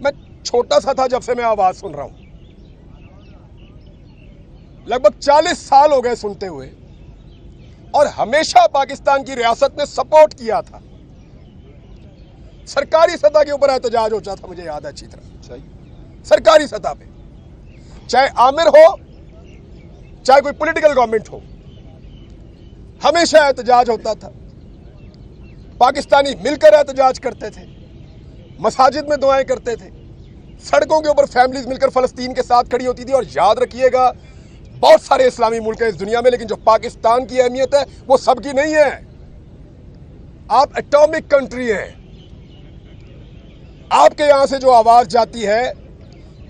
मैं छोटा सा था जब से मैं आवाज सुन रहा हूं, लगभग 40 साल हो गए सुनते हुए, और हमेशा पाकिस्तान की रियासत ने सपोर्ट किया था। सरकारी सतह के ऊपर एहतजाज होता था, मुझे याद है अच्छी तरह, सरकारी सतह पे, चाहे आमिर हो चाहे कोई पॉलिटिकल गवर्नमेंट हो, हमेशा एहतजाज होता था। पाकिस्तानी मिलकर एहतजाज करते थे, मसाजिद में दुआएं करते थे, सड़कों के ऊपर फैमिलीज मिलकर फलस्तीन के साथ खड़ी होती थी। और याद रखिएगा, बहुत सारे इस्लामी मुल्क हैं इस दुनिया में, लेकिन जो पाकिस्तान की अहमियत है वो सबकी नहीं है। आप एटॉमिक कंट्री हैं, आपके यहां से जो आवाज जाती है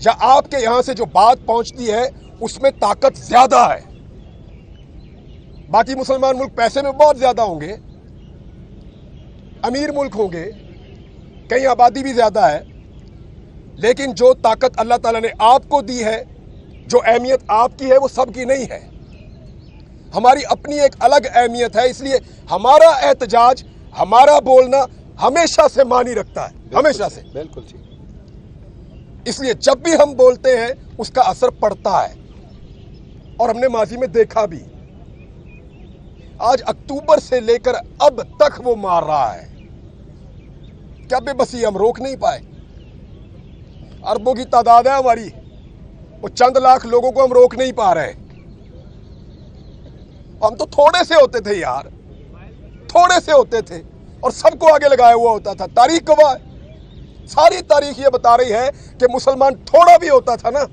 या आपके यहां से जो बात पहुंचती है उसमें ताकत ज्यादा है। बाकी मुसलमान मुल्क पैसे में बहुत ज्यादा होंगे, अमीर मुल्क होंगे, कहीं आबादी भी ज्यादा है, लेकिन जो ताकत अल्लाह ताला ने आपको दी है, जो अहमियत आपकी है, वो सबकी नहीं है। हमारी अपनी एक अलग अहमियत है, इसलिए हमारा एहतजाज, हमारा बोलना हमेशा से मानी रखता है, हमेशा से। बिल्कुल जी। इसलिए जब भी हम बोलते हैं उसका असर पड़ता है, और हमने माजी में देखा भी। आज अक्टूबर से लेकर अब तक वो मार रहा है, क्या बेबसी हम रोक नहीं पाए? अरबों की तादाद है हमारी, वो चंद लाख लोगों को हम रोक नहीं पा रहे। हम तो थोड़े से होते थे यार, थोड़े से होते थे और सबको आगे लगाया हुआ होता था। तारीख गवाह है, सारी तारीख ये बता रही है कि मुसलमान थोड़ा भी होता था ना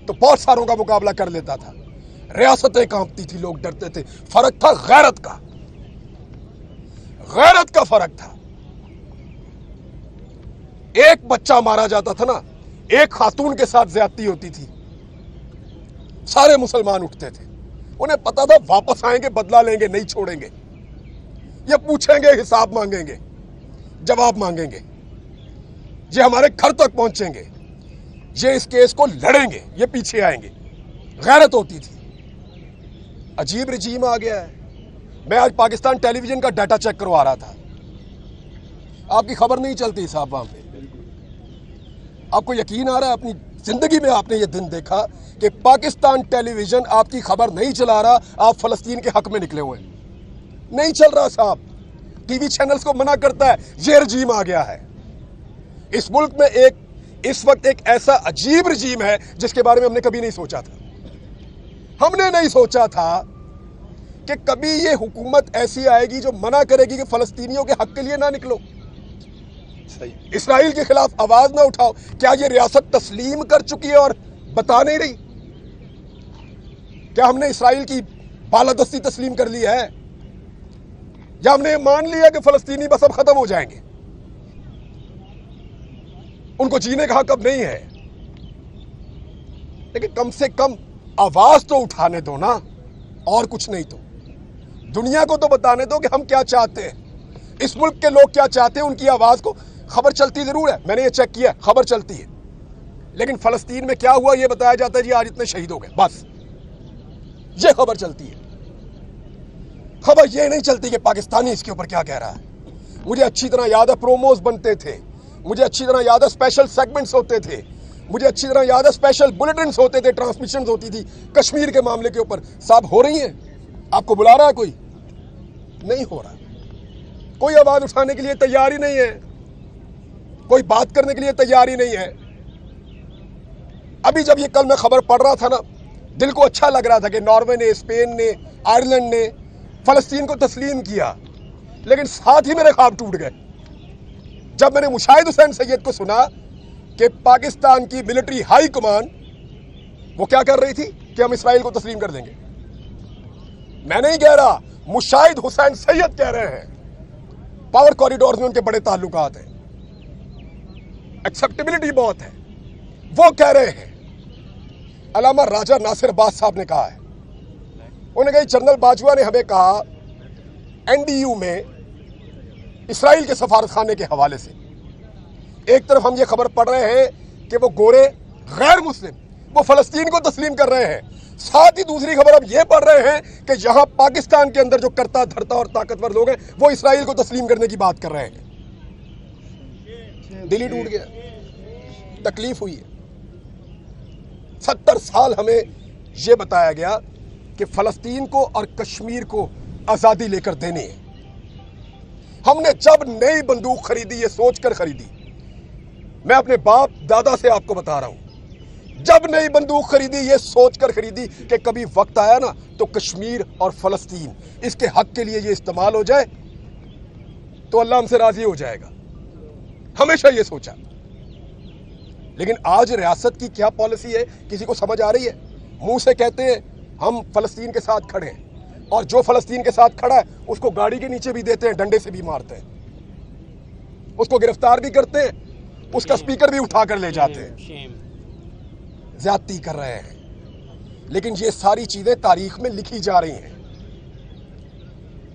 तो बहुत सारों का मुकाबला कर लेता था। रियासतें कांपती थी, लोग डरते थे। फर्क था गैरत का, गैरत का फर्क था। एक बच्चा मारा जाता था ना, एक खातून के साथ ज्यादती होती थी, सारे मुसलमान उठते थे। उन्हें पता था वापस आएंगे, बदला लेंगे, नहीं छोड़ेंगे। ये पूछेंगे, हिसाब मांगेंगे, जवाब मांगेंगे, ये हमारे घर तक पहुंचेंगे, ये इस केस को लड़ेंगे, ये पीछे आएंगे। गैरत होती थी। अजीब रजीम आ गया है। मैं आज पाकिस्तान टेलीविजन का डाटा चेक करवा रहा था, आपकी खबर नहीं चलती साहब वहां पे। आपको यकीन आ रहा है, अपनी जिंदगी में आपने ये दिन देखा कि पाकिस्तान टेलीविजन आपकी खबर नहीं चला रहा, आप फलस्तीन के हक में निकले हुए हैं? नहीं चल रहा साहब। टीवी चैनल्स को मना करता है। ये रजीम आ गया है इस मुल्क में। इस वक्त एक ऐसा अजीब रजीम है जिसके बारे में हमने कभी नहीं सोचा था। हमने नहीं सोचा था कि कभी ये हुकूमत ऐसी आएगी जो मना करेगी कि फलस्तीनियों के हक के लिए ना निकलो, इस्राइल के खिलाफ आवाज ना उठाओ। क्या ये रियासत तस्लीम कर चुकी है और बता नहीं रही? क्या हमने इस्राइल की बालादस्ती तस्लीम कर ली है, या हमने मान लिया कि फलस्तीनी बस अब खत्म हो जाएंगे, उनको जीने का हक अब नहीं है? लेकिन कम से कम आवाज तो उठाने दो ना, और कुछ नहीं तो दुनिया को तो बताने दो कि हम क्या चाहते हैं, इस मुल्क के लोग क्या चाहते हैं। उनकी आवाज को खबर चलती जरूर है, मैंने ये चेक किया, खबर चलती है, लेकिन फलस्तीन में क्या हुआ ये बताया जाता है, जी आज इतने शहीद हो गए, बस ये खबर चलती है। खबर ये नहीं चलती कि पाकिस्तानी इसके ऊपर क्या कह रहा है। मुझे अच्छी तरह याद है प्रोमोज बनते थे, मुझे अच्छी तरह याद है स्पेशल सेगमेंट्स होते थे, मुझे अच्छी तरह याद है स्पेशल बुलेटिन्स होते थे, ट्रांसमिशंस होती थी कश्मीर के मामले के ऊपर। साहब हो रही हैं? आपको बुला रहा है कोई? नहीं हो रहा। कोई आवाज उठाने के लिए तैयार ही नहीं है, कोई बात करने के लिए तैयार ही नहीं है। अभी जब ये कल मैं खबर पढ़ रहा था ना, दिल को अच्छा लग रहा था कि नॉर्वे ने, स्पेन ने, आयरलैंड ने फलस्तीन को तस्लीम किया, लेकिन साथ ही मेरे ख्वाब टूट गए जब मैंने मुशाहिद हुसैन सैयद को सुना कि पाकिस्तान की मिलिट्री हाई कमान वो क्या कर रही थी कि हम इसराइल को तस्लीम कर देंगे। मैं नहीं कह रहा, मुशाहिद हुसैन सैयद कह रहे हैं। पावर कॉरिडोर में उनके बड़े ताल्लुकात हैं, एक्सेप्टेबिलिटी बहुत है, वो कह रहे हैं। अलामा राजा नासिर अब्बास साहब ने कहा है, उन्होंने कहा जनरल बाजवा ने हमें कहा एनडीयू में इसराइल के सफारतखाने के हवाले से, एक तरफ हम ये खबर पढ़ रहे हैं कि वो गोरे गैर मुस्लिम वो फलस्तीन को तस्लीम कर रहे हैं, साथ ही दूसरी खबर अब ये पढ़ रहे हैं कि यहां पाकिस्तान के अंदर जो करता धरता और ताकतवर लोग हैं वो इसराइल को तस्लीम करने की बात कर रहे हैं। दिल ही टूट गया। तकलीफ हुई है। 70 साल हमें यह बताया गया कि फलस्तीन को और कश्मीर को आजादी लेकर देनी है। हमने जब नई बंदूक खरीदी ये सोचकर खरीदी, मैं अपने बाप दादा से आपको बता रहा हूं, जब नई बंदूक खरीदी ये सोचकर खरीदी कि कभी वक्त आया ना तो कश्मीर और फलस्तीन इसके हक के लिए ये इस्तेमाल हो जाए तो अल्लाह हमसे राजी हो जाएगा। हमेशा ये सोचा। लेकिन आज रियासत की क्या पॉलिसी है किसी को समझ आ रही है? मुंह से कहते हैं हम फलस्तीन के साथ खड़े हैं, और जो फलस्तीन के साथ खड़ा है उसको गाड़ी के नीचे भी देते हैं, डंडे से भी मारते हैं, उसको गिरफ्तार भी करते हैं, उसका स्पीकर भी उठा कर ले जाते हैं। ज्यादती कर रहे हैं। लेकिन ये सारी चीजें तारीख में लिखी जा रही हैं।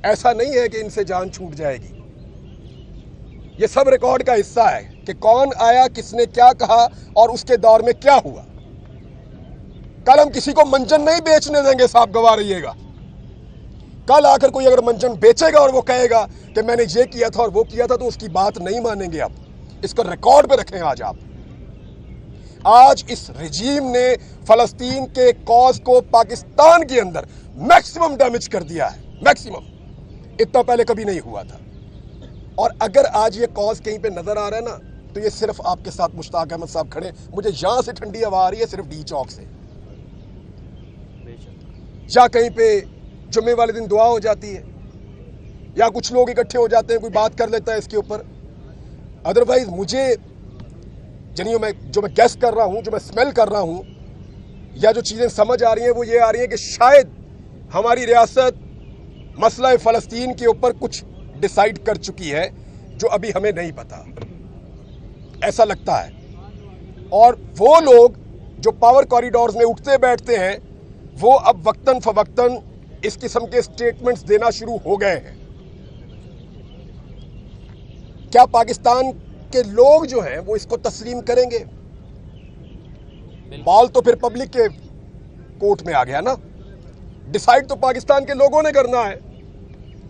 ऐसा नहीं है कि इनसे जान छूट जाएगी। ये सब रिकॉर्ड का हिस्सा है कि कौन आया, किसने क्या कहा और उसके दौर में क्या हुआ। कल हम किसी को मंजन नहीं बेचने देंगे, साहब गवाह रहिएगा। कल आकर कोई अगर मंजन बेचेगा और वो कहेगा कि मैंने ये किया था और वो किया था, तो उसकी बात नहीं मानेंगे आप। इसको रिकॉर्ड पे रखें आज आप। आज इस रिजीम ने फलस्तीन के कॉज को पाकिस्तान के अंदर मैक्सिमम डैमेज कर दिया है, मैक्सिमम। इतना पहले कभी नहीं हुआ था। और अगर आज ये कॉज कहीं पे नजर आ रहा है ना, तो ये सिर्फ आपके साथ मुश्ताक अहमद साहब खड़े। मुझे यहां से ठंडी हवा आ रही है सिर्फ डी चौक से, या कहीं पे जुम्मे वाले दिन दुआ हो जाती है, या कुछ लोग इकट्ठे हो जाते हैं, कोई बात कर लेता है इसके ऊपर। अदरवाइज मुझे जो मैं गैस कर रहा हूं, जो मैं स्मेल कर रहा हूं, या जो चीजें समझ आ रही हैं वो ये आ रही है कि शायद हमारी रियासत मसला फलस्तीन के ऊपर कुछ डिसाइड कर चुकी है जो अभी हमें नहीं पता, ऐसा लगता है। और वो लोग जो पावर कॉरिडोर्स में उठते बैठते हैं, वो अब वक्तन फवक्तन इस किस्म के स्टेटमेंट्स देना शुरू हो गए हैं। क्या पाकिस्तान के लोग जो हैं वो इसको तस्लीम करेंगे? बॉल तो फिर पब्लिक के कोर्ट में आ गया ना। डिसाइड तो पाकिस्तान के लोगों ने करना है।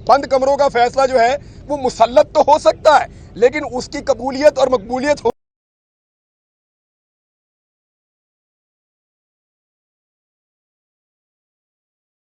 बंद कमरों का फैसला जो है वो मुसल्लत तो हो सकता है, लेकिन उसकी कबूलियत और मकबूलियत हो